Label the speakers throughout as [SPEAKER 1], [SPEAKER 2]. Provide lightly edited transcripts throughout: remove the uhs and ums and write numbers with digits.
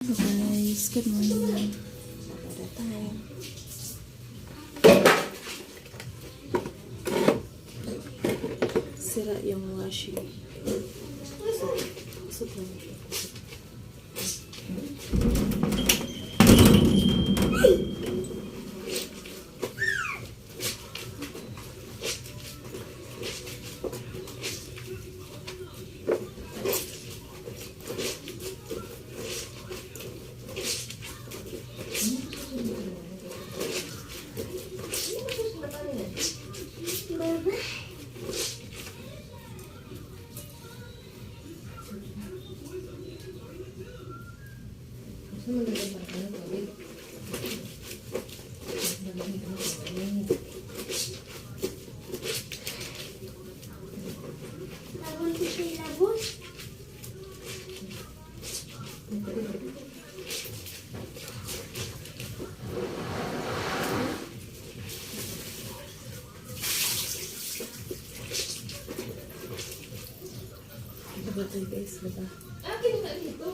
[SPEAKER 1] Guys, good morning. Para tayo. Sira yung washing. Kusot lang siya. Ito guys, diba?
[SPEAKER 2] Akin na dito.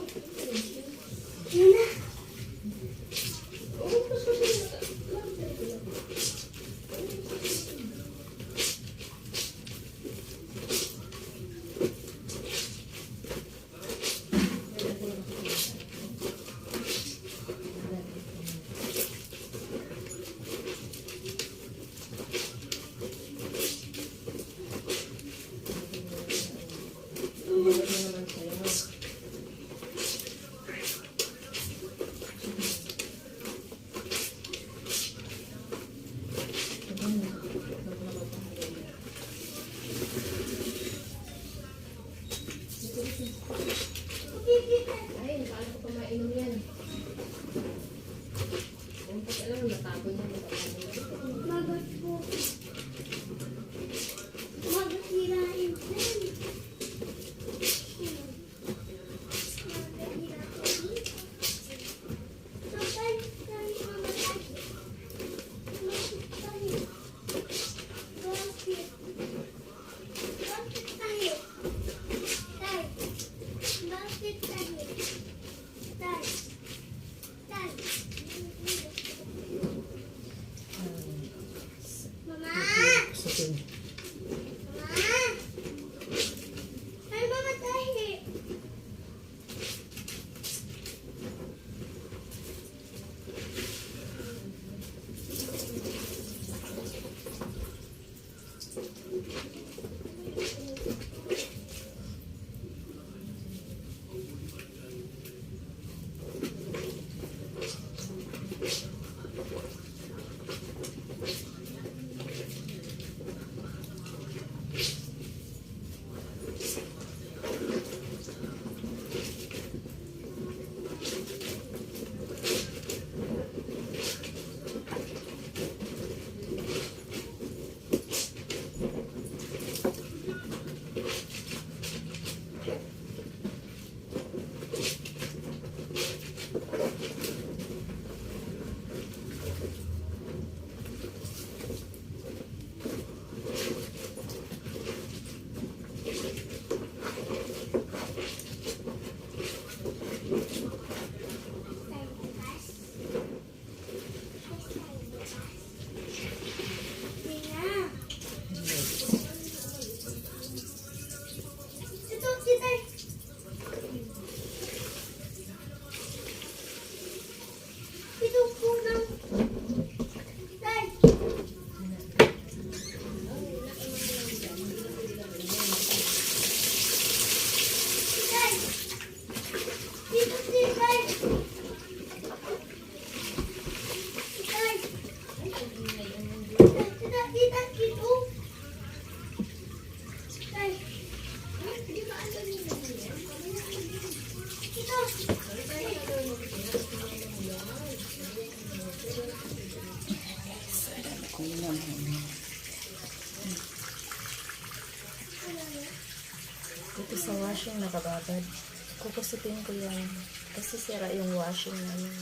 [SPEAKER 3] Yun na.
[SPEAKER 2] Ay, paano ko pa mainom yan? Kung pag alam, natapon yan.
[SPEAKER 3] Magot po. Magot hirain.
[SPEAKER 1] Ito sa washing nakababad. Kukusitin ko yan. Kasi sira yung washing namin.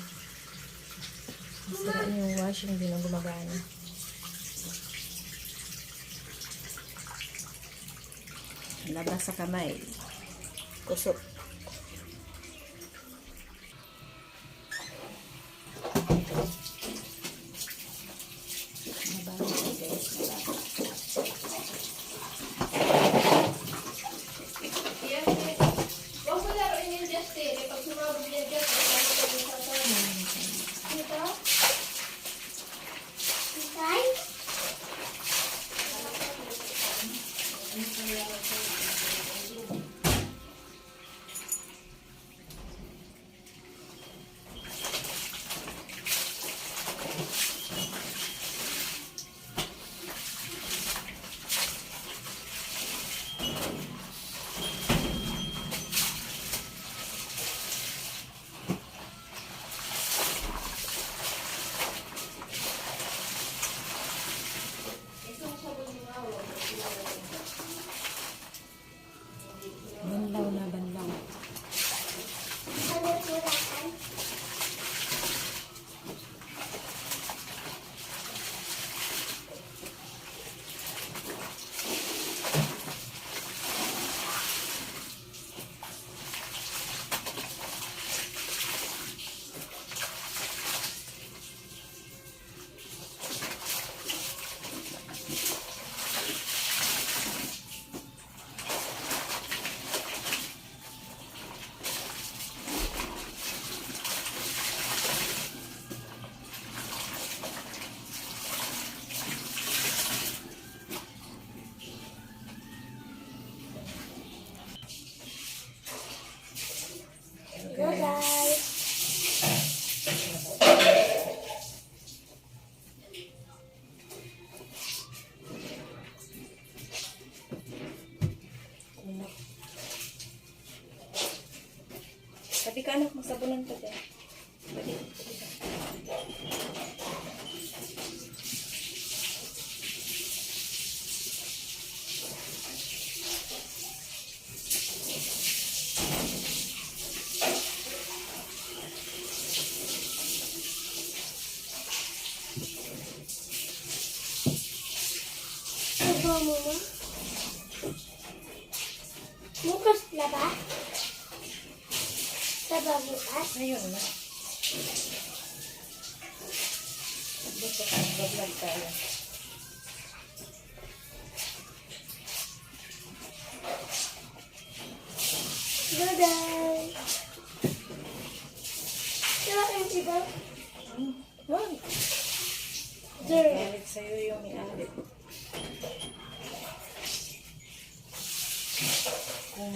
[SPEAKER 1] Sira yung washing, hindi na gumagana. Labas sa kamay. Kusot. Mabaho siya guys. Mabaho.
[SPEAKER 2] Yan, eh. Huwag mo laruin yung Justin. Eh, pag sumabog yung Justin, wala ko yung sasama. Dito?
[SPEAKER 3] Tay?
[SPEAKER 1] Banlaw na banlaw.
[SPEAKER 3] Ano turakan? Hello guys.
[SPEAKER 1] Kumak. Sabi ka anak, magsabunan ka dyan. Pwede.
[SPEAKER 3] Sabaw mo mo? Bukas na ba? Sabaw bukas?
[SPEAKER 1] Ayun na. Dito ka, vlog tayo.
[SPEAKER 3] Hello guys. Diba kayo diba?
[SPEAKER 1] Wag.
[SPEAKER 3] There.
[SPEAKER 1] Galit sa'yo yung may-alit. Kung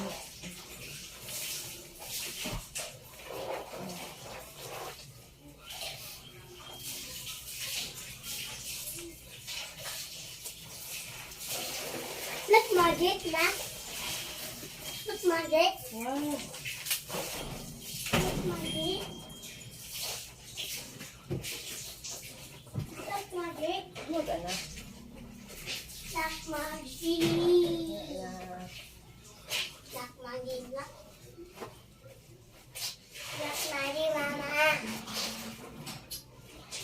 [SPEAKER 3] Look magic na. Look magic.
[SPEAKER 1] wow.
[SPEAKER 3] Look magic. Look magic.
[SPEAKER 1] Wag anak.
[SPEAKER 3] Look magic.
[SPEAKER 1] Na
[SPEAKER 3] Look magic. Look magic mama.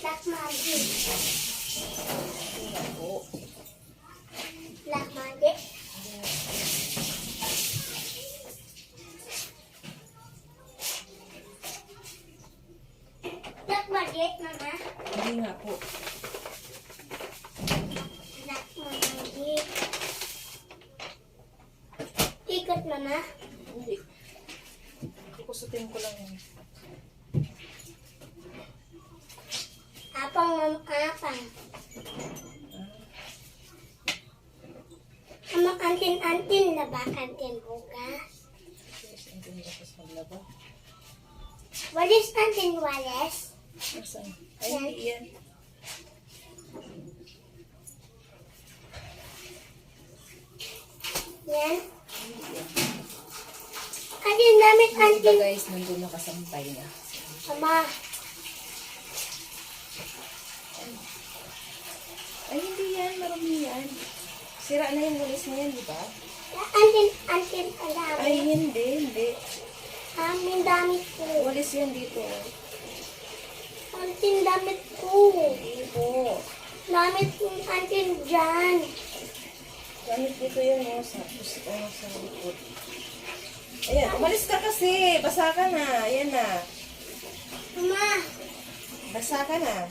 [SPEAKER 3] Look magic.
[SPEAKER 1] tingnan po.
[SPEAKER 3] Look magic. Look magic mama.
[SPEAKER 1] Hindi nga po.
[SPEAKER 3] Look magic. Ikot mama.
[SPEAKER 1] Hindi. Kukusutin ko lang yun.
[SPEAKER 3] Apang mama apang. Ama kantin-antin na ba kantin bukas?
[SPEAKER 1] Yes, hindi ko sa maglaba.
[SPEAKER 3] Walis kantin walis?
[SPEAKER 1] Asan? Ay, hindi yan.
[SPEAKER 3] Yan. Kantin namin
[SPEAKER 1] Yung iba
[SPEAKER 3] kantin.
[SPEAKER 1] guys, nandun nakasampay na.
[SPEAKER 3] Ama.
[SPEAKER 1] Ay, hindi yan. Marami yan. Sira na yung walis na yan, di ba?
[SPEAKER 3] Antin-antin ang
[SPEAKER 1] Ay,
[SPEAKER 3] dami.
[SPEAKER 1] hindi.
[SPEAKER 3] Amin damit ko.
[SPEAKER 1] Walis yan dito.
[SPEAKER 3] Antin damit ko.
[SPEAKER 1] Hindi po.
[SPEAKER 3] Damit ko antin dyan.
[SPEAKER 1] Gamit dito yan, oh. Sa likod. Ayan, umalis ka kasi. Basa ka na. Ayan na.
[SPEAKER 3] Ama.
[SPEAKER 4] Basa ka na.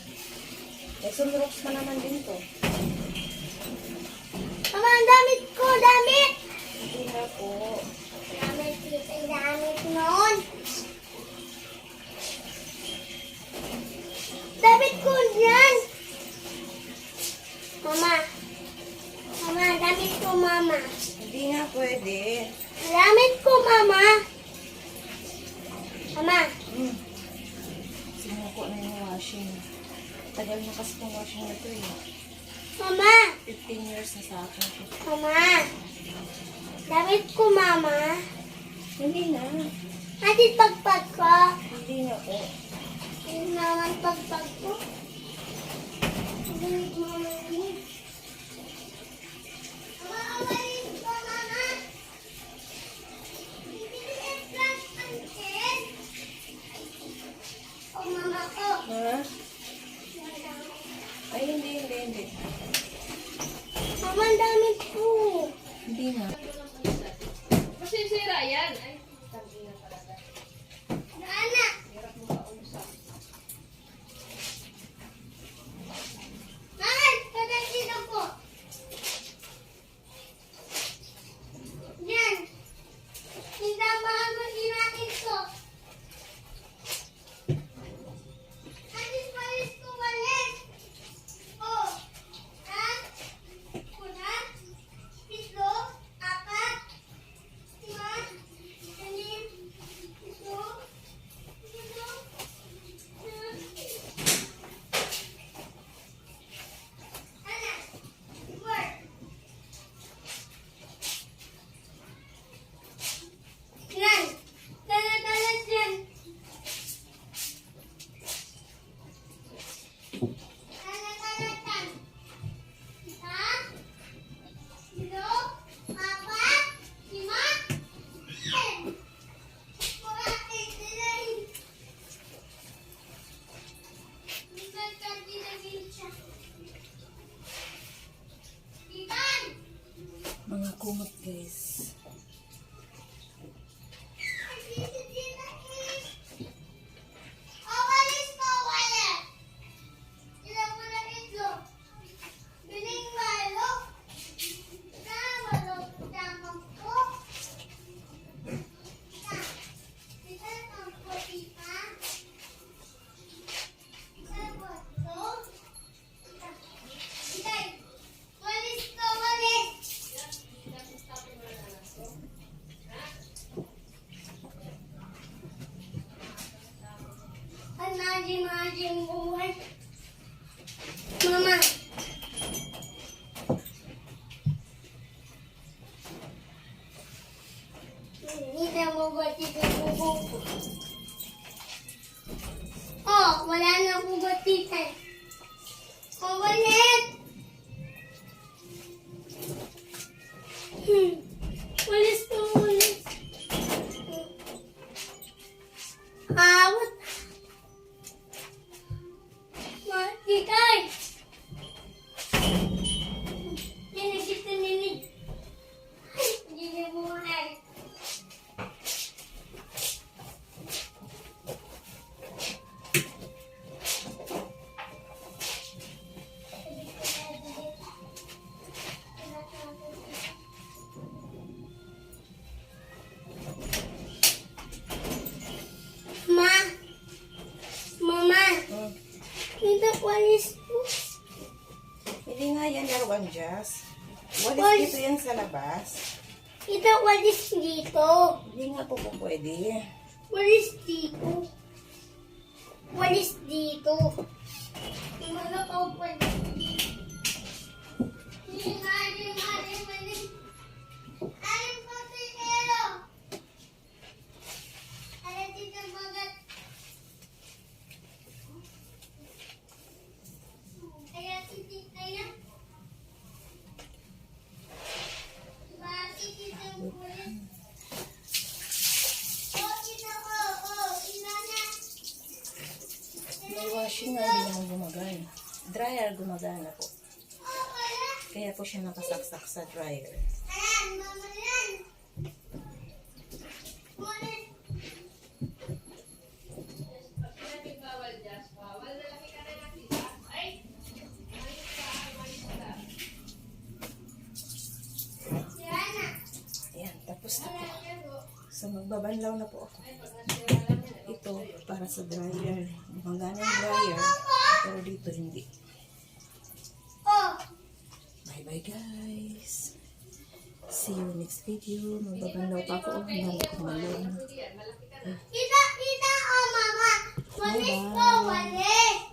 [SPEAKER 4] Eh, sunrocks pa naman din to.
[SPEAKER 3] Mama, ang damit ko, damit!
[SPEAKER 4] Hindi na po.
[SPEAKER 3] Damit, ang damit noon. Damit ko yan! Mama, mama, damit ko, mama.
[SPEAKER 4] Hindi na pwede.
[SPEAKER 3] Damit ko, mama. Mama,
[SPEAKER 4] Sinuko na yung washing. Tagal na kasi itong washing na to eh.
[SPEAKER 3] mama,
[SPEAKER 4] 15 years na sa akin.
[SPEAKER 3] mama. Damit ko, mama.
[SPEAKER 4] Hindi na.
[SPEAKER 3] Atit pagpag ko.
[SPEAKER 4] Hindi na po.
[SPEAKER 3] Hindi naman pagpag ko. Damit mo, mama. Mama, awarin ko, mama. Bibigyan plus until. Oh, mama ko.
[SPEAKER 4] Ha? Ay, hindi.
[SPEAKER 3] Mama, ang damit ko.
[SPEAKER 4] Hindi na.
[SPEAKER 2] Masisira yan. Ay, tangina talaga.
[SPEAKER 3] Nana.
[SPEAKER 2] Hirap mo kausap.
[SPEAKER 3] Mahal, kadasin ako. Yan. Sinamahan mo natin to. Alis palis ko walis. Oh. Ha? Una. Pitlo. Apat. Lima. Anim. Ito. Ito. Ana. Work. Yan. Tala-talas yan. Tala-talatan. Isa. Dilo. Apat. Lima. Wala kayo sila. Nagkadilagin siya. Iban!
[SPEAKER 4] Mga kumot guys.
[SPEAKER 3] Awalis ko, wala. Ilang mo na ito. Biling malo. Namalo, tamang ko. Ito ang kopi pa. Ito po ito. Itay. Walis ko, walis. Ang majing buhay. Mama. Hindi na mo ba yung bubong ko? Oh, wala na akong batitan. Oh, walit! Walis ko, walis. Awat. Matikay. Yan, nakita ninig. Hindi niya buhay. Ma. Mama. Ito walis ko.
[SPEAKER 4] Hindi nga yan laruan, Jazz. Walis
[SPEAKER 3] Walis.
[SPEAKER 4] dito yan sa labas.
[SPEAKER 3] Ito walis dito.
[SPEAKER 4] Hindi nga po pwede.
[SPEAKER 3] Walis dito. Walis dito. Wala ka pwede. Alin po si Elo? Alin dito magat? Kaya titik na yan? Bakit ito walis? Oh, ito, oh, inana.
[SPEAKER 4] May washing nga, hindi naman gumagana. Dryer gumagana po.
[SPEAKER 3] Oh, wala.
[SPEAKER 4] Kaya po siya nakasaksak sa dryer.
[SPEAKER 3] Ayan, mama yan. Walis.
[SPEAKER 2] Pag sinabing bawal, Jazz, bawal na lang
[SPEAKER 4] Tapos na po. So, magbabanlaw na po ako. Ito, para sa dryer. Gumagana yung dryer. Pero dito, hindi.
[SPEAKER 3] Oh,
[SPEAKER 4] Bye-bye, guys. See you next video. Magbabanlaw pa ako. Meron ko malong.
[SPEAKER 3] kita, oh, mama. Walis po, walis.